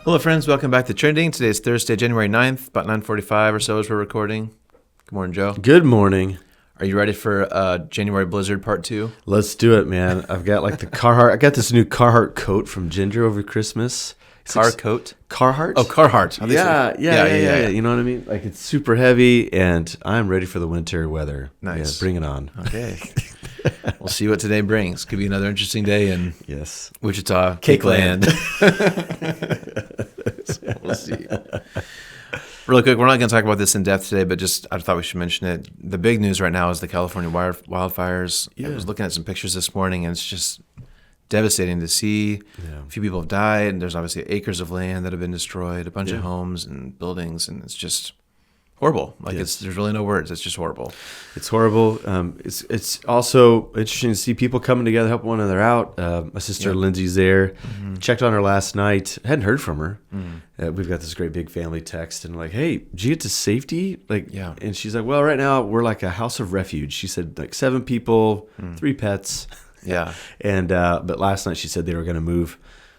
Hello, friends. Welcome back to Trending. Today is Thursday, January 9th, about 9:45 or so as we're recording. Good morning, Joe. Good morning. Are you ready for January Blizzard Part 2? Let's do it, man. I've got like the Carhartt. I got this new Carhartt coat from Ginger over Christmas. Coat? Carhartt? Oh, Carhartt. Yeah. You know what I mean? Like it's super heavy, and I'm ready for the winter weather. Nice. Yeah, bring it on. Okay. We'll see what today brings. Could be another interesting day in Wichita, Cake Land. So we'll see. Really quick, we're not going to talk about this in depth today, but just I thought we should mention it. The big news right now is the California wildfires. Yeah. I was looking at some pictures this morning, and it's just devastating to see. Yeah. A few people have died, and there's obviously acres of land that have been destroyed, a bunch of homes and buildings, and it's just horrible. Like there's really no words. It's just horrible. It's horrible. It's also interesting to see people coming together, helping one another out. My sister Lindsay's there. Mm-hmm. Checked on her last night. Hadn't heard from her. Mm-hmm. We've got this great big family text, and like, hey, did you get to safety? And she's like, well, right now we're like a house of refuge. She said like 7 people, 3 pets. Yeah. And but last night she said they were going to move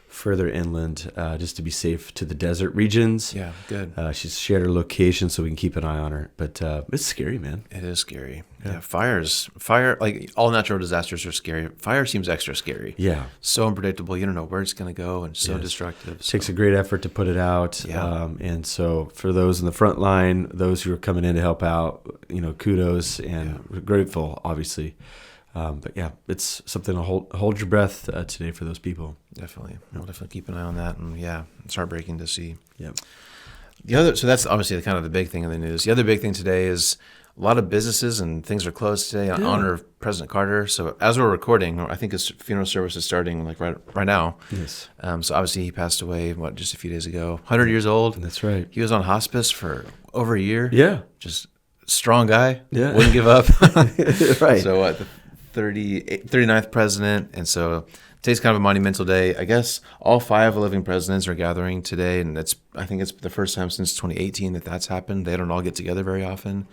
further inland just to be safe to the desert regions. Yeah, good. She's shared her location so we can keep an eye on her. But it's scary, man. It is scary. Yeah, fire, like all natural disasters are scary. Fire seems extra scary. Yeah. So unpredictable. You don't know where it's going to go and so destructive. So. Takes a great effort to put it out. Yeah. And so for those in the front line, those who are coming in to help out, kudos and we're grateful, obviously. But yeah, it's something to hold your breath today for those people. Definitely. We'll definitely keep an eye on that. And it's heartbreaking to see. Yeah. So that's obviously kind of the big thing in the news. The other big thing today is a lot of businesses and things are closed today in honor of President Carter. So as we're recording, I think his funeral service is starting like right now. Yes. So obviously he passed away, just a few days ago, 100 years old. That's right. He was on hospice for over a year. Yeah. Just strong guy. Yeah. Wouldn't give up. Right. So the 39th president, and so today's kind of a monumental day. I guess all 5 living presidents are gathering today, and I think it's the first time since 2018 that's happened. They don't all get together very often,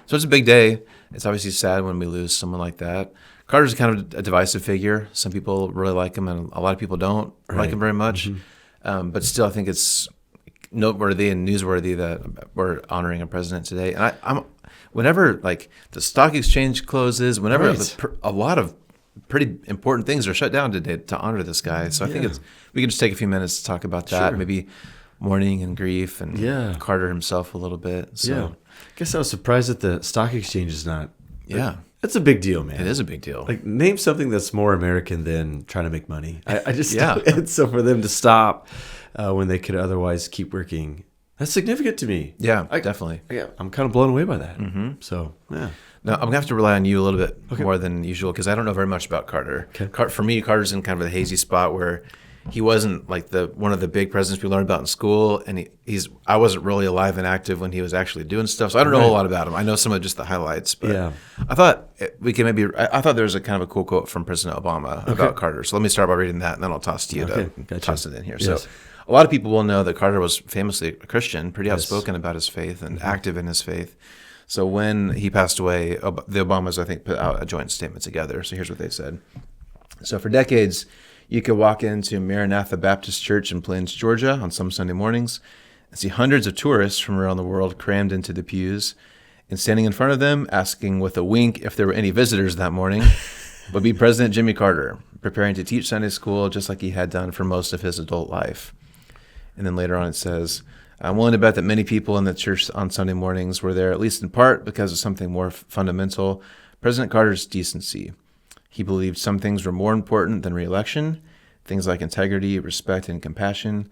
so it's a big day. It's obviously sad when we lose someone like that. Carter's kind of a divisive figure. Some people really like him, and a lot of people don't like him very much. Mm-hmm. But still, I think it's noteworthy and newsworthy that we're honoring a president today. And I'm whenever like the stock exchange closes, whenever a lot of pretty important things are shut down today to honor this guy. So I think we can just take a few minutes to talk about that, maybe mourning and grief and Carter himself a little bit. So I guess I was surprised that the stock exchange is not. Yeah. That's a big deal, man. It is a big deal. Like name something that's more American than trying to make money. I just and so for them to stop when they could otherwise keep working. That's significant to me. Yeah, definitely. I'm kind of blown away by that. Mm-hmm. So, yeah. Now, I'm going to have to rely on you a little bit more than usual because I don't know very much about Carter. Okay. For me, Carter's in kind of a hazy spot where he wasn't like one of the big presidents we learned about in school, and I wasn't really alive and active when he was actually doing stuff, so I don't know a whole lot about him. I know some of just the highlights, but I thought I thought there was a kind of a cool quote from President Obama about Carter. So let me start by reading that, and then I'll toss to you to toss it in here. Yes. So a lot of people will know that Carter was famously a Christian, pretty outspoken about his faith and active in his faith. So when he passed away, the Obamas, I think, put out a joint statement together. So here's what they said. So for decades, you could walk into Maranatha Baptist Church in Plains, Georgia on some Sunday mornings and see hundreds of tourists from around the world crammed into the pews, and standing in front of them, asking with a wink if there were any visitors that morning, would be President Jimmy Carter, preparing to teach Sunday school just like he had done for most of his adult life. And then later on it says, I'm willing to bet that many people in the church on Sunday mornings were there, at least in part, because of something more fundamental, President Carter's decency. He believed some things were more important than re-election, things like integrity, respect, and compassion,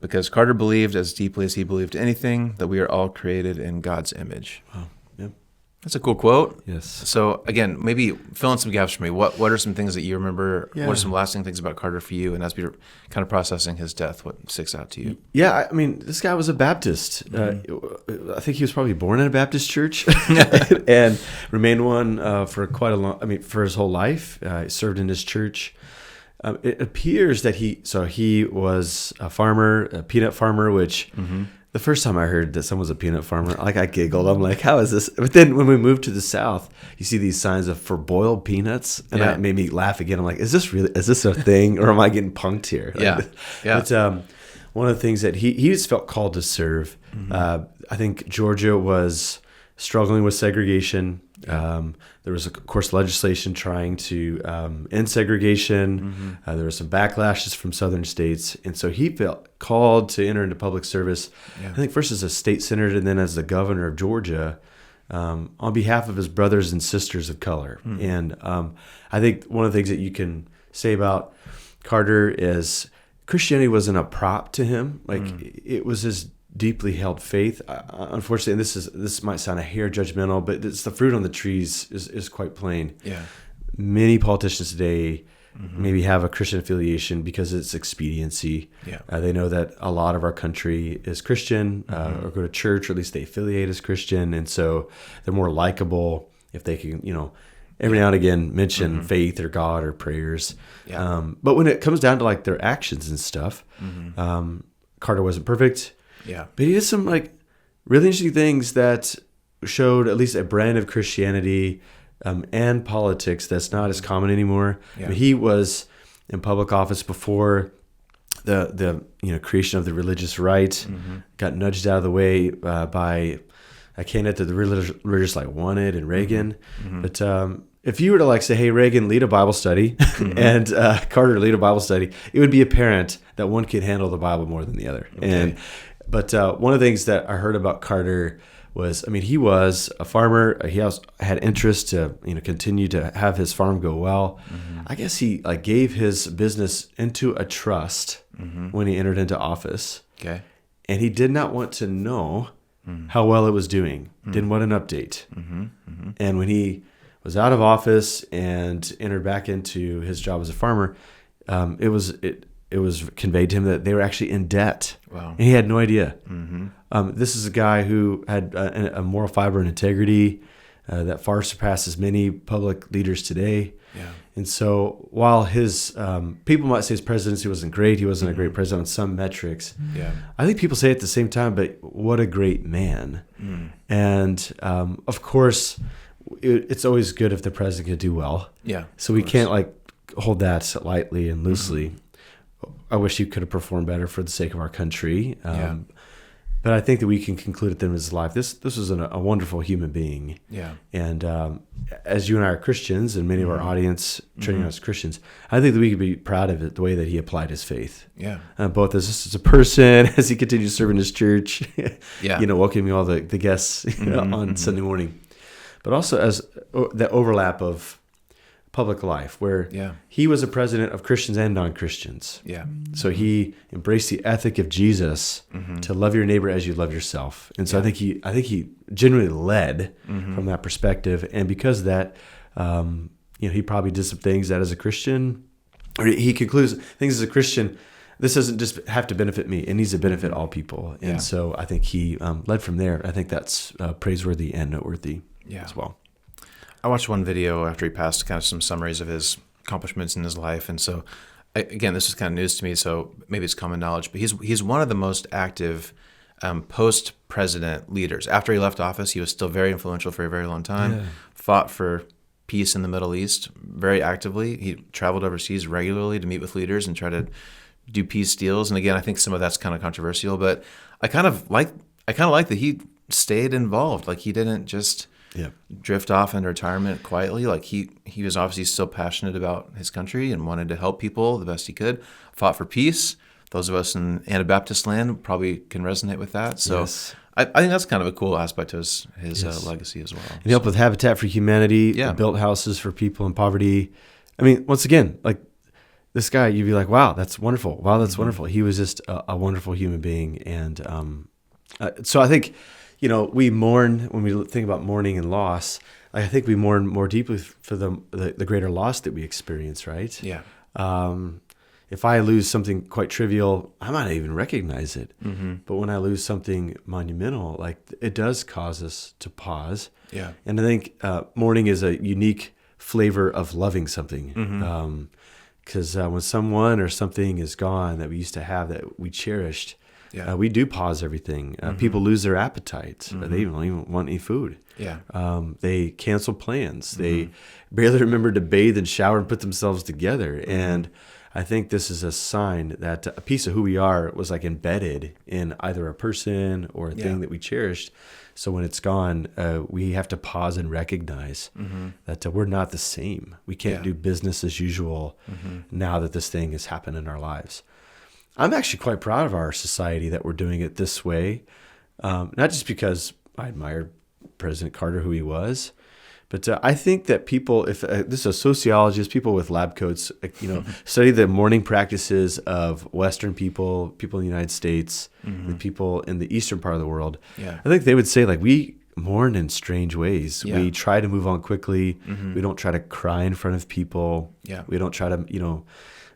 because Carter believed as deeply as he believed anything that we are all created in God's image. Wow. Yep. That's a cool quote. Yes. So again, maybe fill in some gaps for me. What are some things that you remember? Yeah. What are some lasting things about Carter for you? And as we're kind of processing his death, what sticks out to you? Yeah, I mean, this guy was a Baptist. Mm-hmm. I think he was probably born in a Baptist church and remained one for for his whole life. He served in his church. It appears that he was a farmer, a peanut farmer, which the first time I heard that someone was a peanut farmer, I giggled. I'm like, how is this? But then when we moved to the South, you see these signs for boiled peanuts, and that made me laugh again. I'm like, is this a thing, or am I getting punked here? Yeah. But one of the things that he just felt called to serve. I think Georgia was struggling with segregation. There was, of course, legislation trying to end segregation. There were some backlashes from southern states. And so he felt called to enter into public service, I think first as a state senator and then as the governor of Georgia, on behalf of his brothers and sisters of color. And I think one of the things that you can say about Carter is Christianity wasn't a prop to him. Like it was his deeply held faith. Unfortunately, and this might sound a hair judgmental, but it's the fruit on the trees is quite plain. Yeah. Many politicians today maybe have a Christian affiliation because it's expediency. Yeah. They know that a lot of our country is Christian or go to church, or at least they affiliate as Christian. And so they're more likable if they can, every now and again mention faith or God or prayers. Yeah. But when it comes down to like their actions and stuff, Carter wasn't perfect. Yeah. But he did some like really interesting things that showed at least a brand of Christianity and politics that's not as common anymore. Yeah. But he was in public office before the creation of the religious right, got nudged out of the way by a candidate that the religious like wanted, and Reagan. But if you were to like say, hey, Reagan, lead a Bible study, and Carter, lead a Bible study, it would be apparent that one could handle the Bible more than the other. Okay. But one of the things that I heard about Carter was, he was a farmer. He also had interest to continue to have his farm go well. I guess he like gave his business into a trust when he entered into office. Okay. And he did not want to know how well it was doing. Didn't want an update. And when he was out of office and entered back into his job as a farmer, it was conveyed to him that they were actually in debt. Wow. And he had no idea. This is a guy who had a moral fiber and integrity that far surpasses many public leaders today. Yeah. And so while his people might say his presidency wasn't great, he wasn't a great president on some metrics. Yeah. I think people say it at the same time, but what a great man. And of course, it's always good if the president can do well. Yeah. So we can't like hold that lightly and loosely. I wish he could have performed better for the sake of our country. But I think that we can conclude at the end of his life, this was a wonderful human being. Yeah. And as you and I are Christians, and many of our audience training us Christians, I think that we could be proud of it, the way that he applied his faith. Yeah. Both as a person, as he continued to serve in his church, welcoming all the guests on Sunday morning, but also as the overlap of public life, where he was a president of Christians and non-Christians. Yeah. So he embraced the ethic of Jesus to love your neighbor as you love yourself. And so I think he genuinely led from that perspective. And because of that, he probably did some things that as a Christian, or he concludes things as a Christian, this doesn't just have to benefit me. It needs to benefit all people. And so I think he led from there. I think that's praiseworthy and noteworthy as well. I watched one video after he passed, kind of some summaries of his accomplishments in his life. And so, again, this is kind of news to me, so maybe it's common knowledge, but he's one of the most active post-president leaders. After he left office, he was still very influential for a very long time, fought for peace in the Middle East very actively. He traveled overseas regularly to meet with leaders and try to do peace deals. And again, I think some of that's kind of controversial, but I kind of like that he stayed involved. Like he didn't just drift off into retirement quietly. Like he was obviously still passionate about his country and wanted to help people the best he could. Fought for peace. Those of us in Anabaptist land probably can resonate with that. So I think that's kind of a cool aspect to his legacy as well. And he helped with Habitat for Humanity. Built houses for people in poverty. I mean, once again, like this guy, you'd be like, wow, that's wonderful. Wow, that's wonderful. He was just a wonderful human being. And so I think, we mourn when we think about mourning and loss. I think we mourn more deeply for the greater loss that we experience, right? Yeah. If I lose something quite trivial, I might not even recognize it. But when I lose something monumental, like it does cause us to pause. Yeah. And I think mourning is a unique flavor of loving something. Because when someone or something is gone that we used to have, that we cherished, Yeah. We do pause everything. People lose their appetite. They don't even want any food. Yeah. They cancel plans. They barely remember to bathe and shower and put themselves together. And I think this is a sign that a piece of who we are was like embedded in either a person or a thing that we cherished. So when it's gone, we have to pause and recognize that we're not the same. We can't do business as usual now that this thing has happened in our lives. I'm actually quite proud of our society that we're doing it this way, not just because I admire President Carter, who he was, but I think that people, if this is a sociologist, people with lab coats, study the mourning practices of Western people in the United States, the people in the Eastern part of the world. Yeah. I think they would say like we mourn in strange ways. Yeah. We try to move on quickly. We don't try to cry in front of people. Yeah. We don't try to,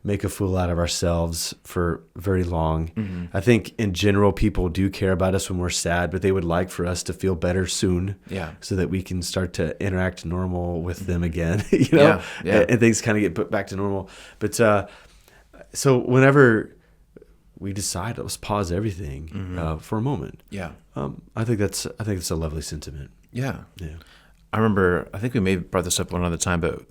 make a fool out of ourselves for very long. I think in general, people do care about us when we're sad, but they would like for us to feel better soon, so that we can start to interact normal with them again, and things kind of get put back to normal. But so whenever we decide, let's pause everything for a moment. Yeah. I think that's a lovely sentiment. Yeah. Yeah. I remember, I think we may have brought this up one other time, but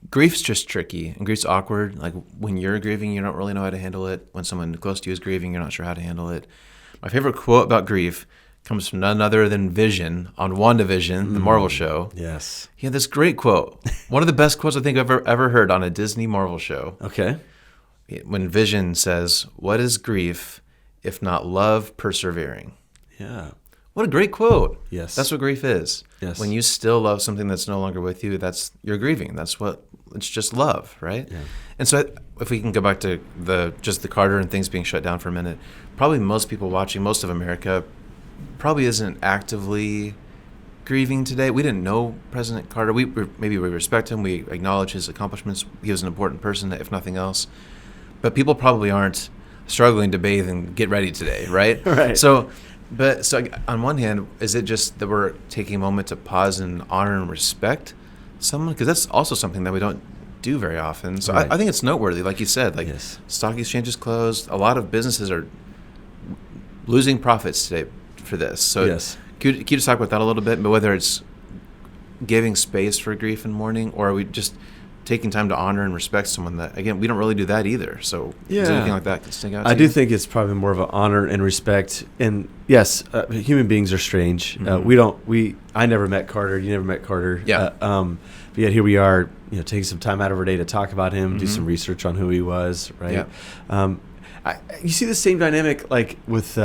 grief's just tricky and grief's awkward. Like when you're grieving, you don't really know how to handle it. When someone close to you is grieving, you're not sure how to handle it. My favorite quote about grief comes from none other than Vision on WandaVision, the Marvel show. Yes. He had this great quote. One of the best quotes I think I've ever heard on a Disney Marvel show. Okay. When Vision says, "What is grief if not love persevering?" Yeah. What a great quote. Yes. That's what grief is. Yes. When you still love something that's no longer with you, you're grieving. It's just love, right? Yeah. And so if we can go back to the Carter and things being shut down for a minute, probably most people watching, most of America probably isn't actively grieving today. We didn't know President Carter. Maybe we respect him. We acknowledge his accomplishments. He was an important person, if nothing else. But people probably aren't struggling to bathe and get ready today, right? Right. So on one hand, is it just that we're taking a moment to pause and honor and respect someone? Because that's also something that we don't do very often. So Right. I think it's noteworthy, like you said. Like Yes. stock exchanges closed. A lot of businesses are losing profits today for this. So Yes. Can you just talk about that a little bit? But whether it's giving space for grief and mourning, or are we just taking time to honor and respect someone that, again, we don't really do that either. So is there anything like that stick out to I do you? think it's probably more of an honor and respect. And yes, human beings are strange. I never met Carter. You never met Carter. Yeah. But yet here we are, taking some time out of our day to talk about him, do some research on who he was, right? Yeah. You see the same dynamic like with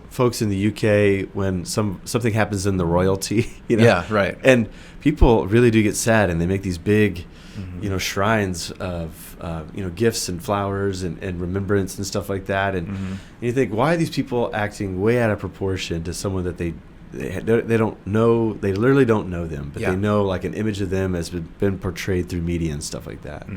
folks in the UK when something happens in the royalty, Yeah, right. And people really do get sad, and they make these big, shrines of, gifts and flowers and remembrance and stuff like that. And you think, why are these people acting way out of proportion to someone that they don't know? They literally don't know them, but they know like an image of them has been portrayed through media and stuff like that.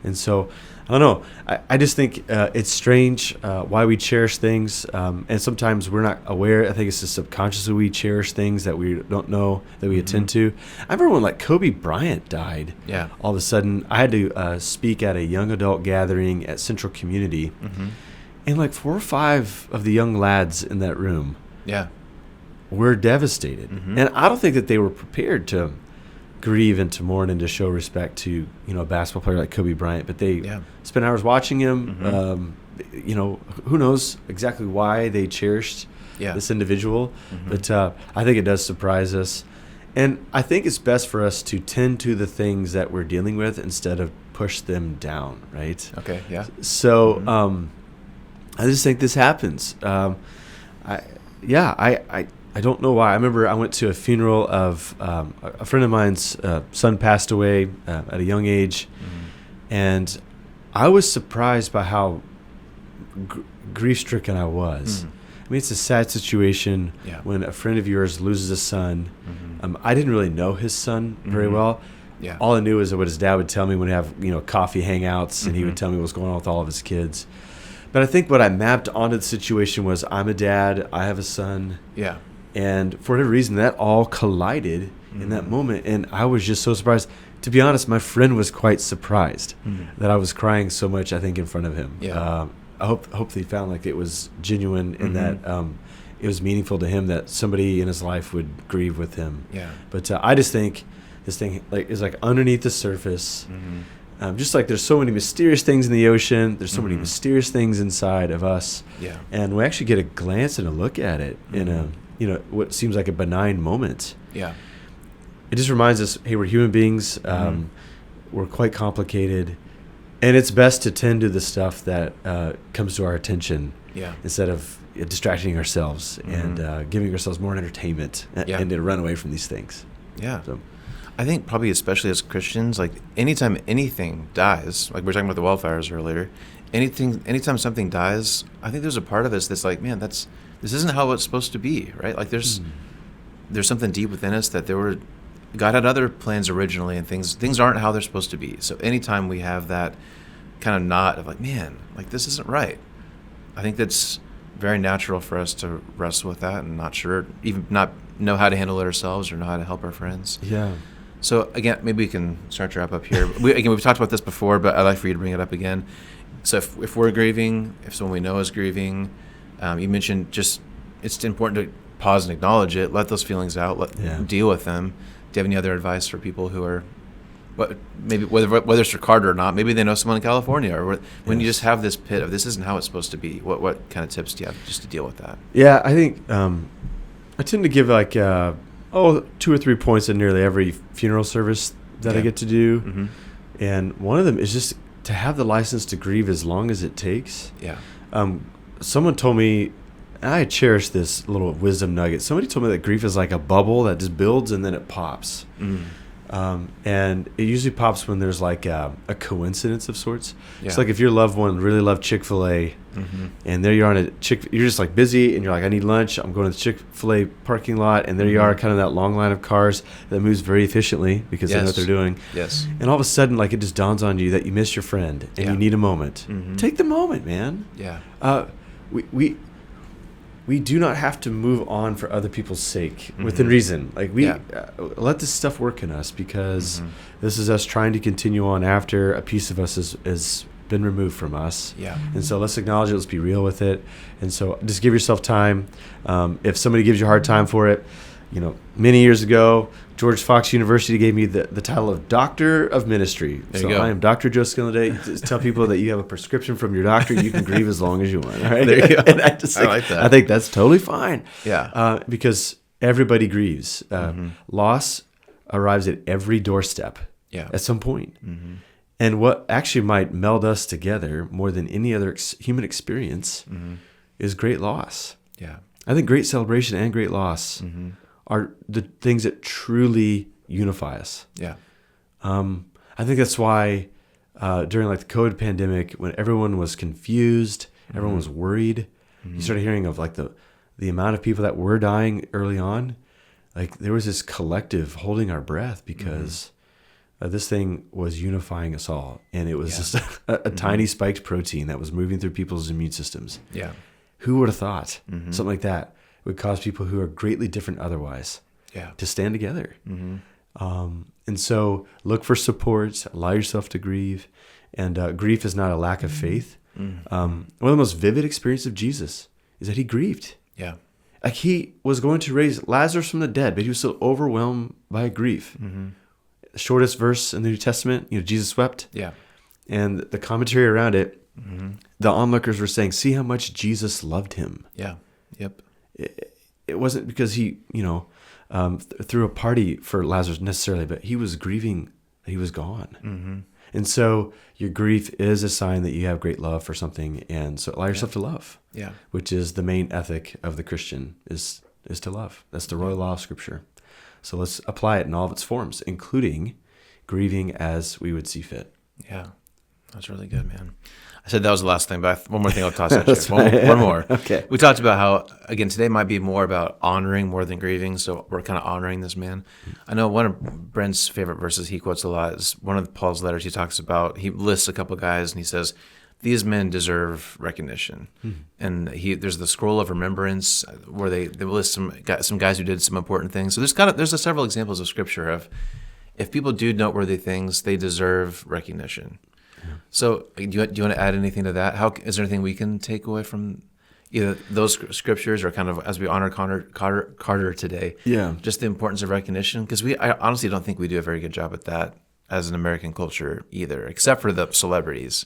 And so, I don't know. I just think it's strange why we cherish things, and sometimes we're not aware. I think it's just subconsciously we cherish things that we don't know that we attend to. I remember when like Kobe Bryant died. Yeah. All of a sudden, I had to speak at a young adult gathering at Central Community, and like 4 or 5 of the young lads in that room were devastated, and I don't think that they were prepared to grieve and to mourn and to show respect to a basketball player like Kobe Bryant, but they spent hours watching him. Who knows exactly why they cherished this individual, but I think it does surprise us, and I think it's best for us to tend to the things that we're dealing with instead of push them down, right? Okay. Yeah. So I just think this happens. I don't know why. I remember I went to a funeral of a friend of mine's son passed away at a young age, and I was surprised by how grief-stricken I was. I mean, it's a sad situation when a friend of yours loses a son. I didn't really know his son very well. Yeah. All I knew is what his dad would tell me when we have coffee hangouts, and he would tell me what's going on with all of his kids. But I think what I mapped onto the situation was I'm a dad, I have a son. Yeah. And for whatever reason, that all collided in that moment. And I was just so surprised. To be honest, my friend was quite surprised that I was crying so much, I think, in front of him. Yeah. I hope he found like it was genuine and that it was meaningful to him that somebody in his life would grieve with him. Yeah. But I just think this thing like is like underneath the surface. Just like there's so many mysterious things in the ocean, there's so many mysterious things inside of us. Yeah. And we actually get a glance and a look at it in a, what seems like a benign moment. Yeah. It just reminds us, hey, we're human beings. We're quite complicated. And it's best to tend to the stuff that comes to our attention instead of distracting ourselves and giving ourselves more entertainment and to run away from these things. Yeah. So, I think probably especially as Christians, like anytime anything dies, like we were talking about the wildfires earlier, anytime something dies, I think there's a part of us that's like, man, this isn't how it's supposed to be, right? Like there's something deep within us that God had other plans originally, and things aren't how they're supposed to be. So anytime we have that kind of knot of like, man, like this isn't right, I think that's very natural for us to wrestle with that and not know how to handle it ourselves or know how to help our friends. Yeah. So again, maybe we can start to wrap up here. We've talked about this before, but I'd like for you to bring it up again. So if we're grieving, if someone we know is grieving, you mentioned just it's important to pause and acknowledge it, let those feelings out, deal with them. Do you have any other advice for people who are, maybe whether it's for Carter or not, maybe they know someone in California, or when you just have this pit of this isn't how it's supposed to be, what kind of tips do you have just to deal with that? Yeah, I think I tend to give like 2 or 3 points in nearly every funeral service that I get to do. And one of them is just to have the license to grieve as long as it takes. Yeah. Someone told me, and I cherish this little wisdom nugget. Somebody told me that grief is like a bubble that just builds and then it pops. And it usually pops when there's like a coincidence of sorts. It's like if your loved one really loved Chick-fil-A and there you are you're just like busy and you're like, I need lunch. I'm going to the Chick-fil-A parking lot. And there you are, kind of that long line of cars that moves very efficiently because they know what they're doing. Yes. And all of a sudden, like it just dawns on you that you miss your friend and you need a moment. Take the moment, man. Yeah. We do not have to move on for other people's sake within reason. Like let this stuff work in us because this is us trying to continue on after a piece of us has been removed from us. Yeah. And so let's acknowledge it. Let's be real with it. And so just give yourself time. If somebody gives you a hard time for it, many years ago, George Fox University gave me the title of Doctor of Ministry. So I am Dr. Joe Skilliday. Just tell people that you have a prescription from your doctor. You can grieve as long as you want. All right? There you go. And I like that. I think that's totally fine. Yeah. Because everybody grieves. Loss arrives at every doorstep at some point. And what actually might meld us together more than any other human experience is great loss. Yeah. I think great celebration and great loss are the things that truly unify us. Yeah. I think that's why during like the COVID pandemic, when everyone was confused, everyone was worried, you started hearing of like the amount of people that were dying early on. Like there was this collective holding our breath because this thing was unifying us all. And it was just a tiny spiked protein that was moving through people's immune systems. Yeah. Who would have thought something like that would cause people who are greatly different otherwise to stand together? And so look for support, allow yourself to grieve. And grief is not a lack of faith. One of the most vivid experiences of Jesus is that he grieved. Yeah. Like he was going to raise Lazarus from the dead, but he was still overwhelmed by grief. The shortest verse in the New Testament, Jesus wept. Yeah. And the commentary around it, the onlookers were saying, see how much Jesus loved him. Yeah. Yep. It wasn't because he, threw a party for Lazarus necessarily, but he was grieving that he was gone. And so your grief is a sign that you have great love for something. And so allow yourself to love, which is the main ethic of the Christian is to love. That's the royal law of Scripture. So let's apply it in all of its forms, including grieving as we would see fit. Yeah, that's really good, man. I said that was the last thing, but one more thing I'll toss at you. One more. Okay. We talked about how, again, today might be more about honoring more than grieving, so we're kind of honoring this man. I know one of Brent's favorite verses he quotes a lot is one of Paul's letters he talks about. He lists a couple of guys, and he says, these men deserve recognition. And there's the scroll of remembrance where they list some guys who did some important things. So there's several examples of Scripture of if people do noteworthy things, they deserve recognition. So do you want to add anything to that? Is there anything we can take away from either those scriptures or kind of as we honor Carter today? Yeah. Just the importance of recognition, because I honestly don't think we do a very good job at that as an American culture either, except for the celebrities.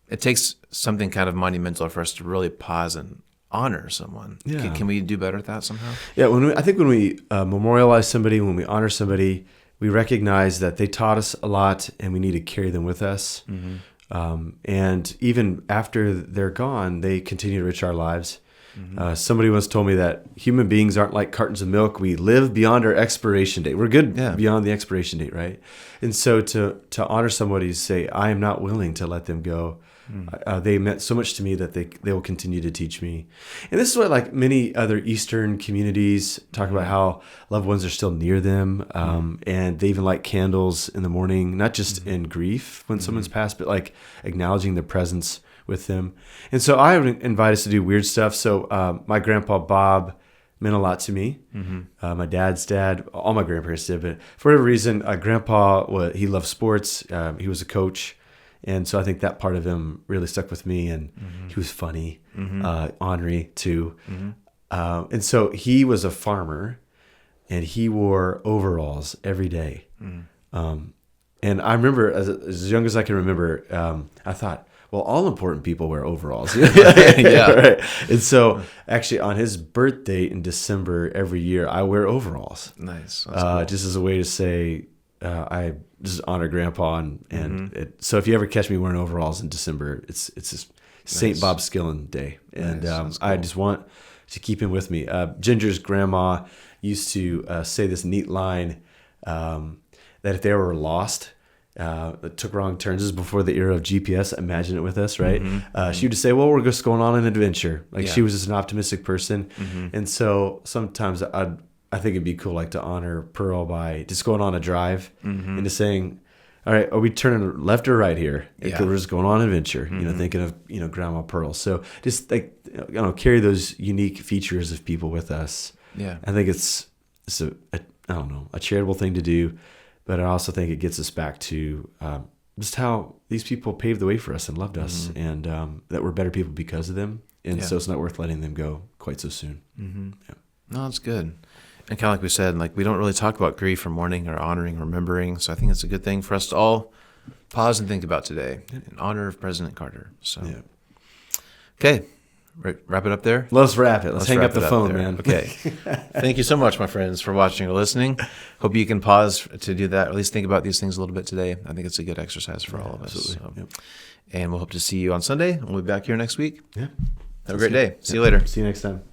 It takes something kind of monumental for us to really pause and honor someone. Yeah. Can we do better at that somehow? Yeah, I think when we memorialize somebody, when we honor somebody, we recognize that they taught us a lot and we need to carry them with us. And even after they're gone, they continue to enrich our lives. Somebody once told me that human beings aren't like cartons of milk. We live beyond our expiration date. We're good beyond the expiration date, right? And so to honor somebody, to say, I am not willing to let them go. They meant so much to me that they will continue to teach me. And this is what, like many other Eastern communities, talk about how loved ones are still near them. And they even light candles in the morning, not just in grief when someone's passed, but like acknowledging the presence with them. And so I would invite us to do weird stuff. So my grandpa Bob meant a lot to me. My dad's dad, all my grandparents did, but for whatever reason, grandpa, he loved sports. He was a coach. And so I think that part of him really stuck with me, and he was funny, ornery too. And so he was a farmer, and he wore overalls every day. And I remember, as young as I can remember, I thought, well, all important people wear overalls. Right. And so actually on his birthday in December every year, I wear overalls. Nice. Cool. Just as a way to say, I just honor Grandpa, and so if you ever catch me wearing overalls in December, it's just St. Bob Skillen Day, and cool. I just want to keep him with me. Ginger's grandma used to say this neat line that if they were lost, took wrong turns, this is before the era of GPS. Imagine it with us, right? She would just say, "Well, we're just going on an adventure." She was just an optimistic person, and so sometimes I think it'd be cool, like, to honor Pearl by just going on a drive and just saying, all right, are we turning left or right here? Because we're just going on an adventure, thinking of, Grandma Pearl. So just like, carry those unique features of people with us. Yeah. I think it's a charitable thing to do, but I also think it gets us back to just how these people paved the way for us and loved us, and that we're better people because of them. And so it's not worth letting them go quite so soon. Yeah. No, that's good. And kind of like we said, like, we don't really talk about grief or mourning or honoring or remembering. So I think it's a good thing for us to all pause and think about today in honor of President Carter. So, okay, wrap it up there. Let's wrap it. Let's hang up the phone, man. Okay. Thank you so much, my friends, for watching or listening. Hope you can pause to do that, or at least think about these things a little bit today. I think it's a good exercise for all of us. Absolutely. So. And we'll hope to see you on Sunday. We'll be back here next week. Yeah. Have a great day. See you later. See you next time.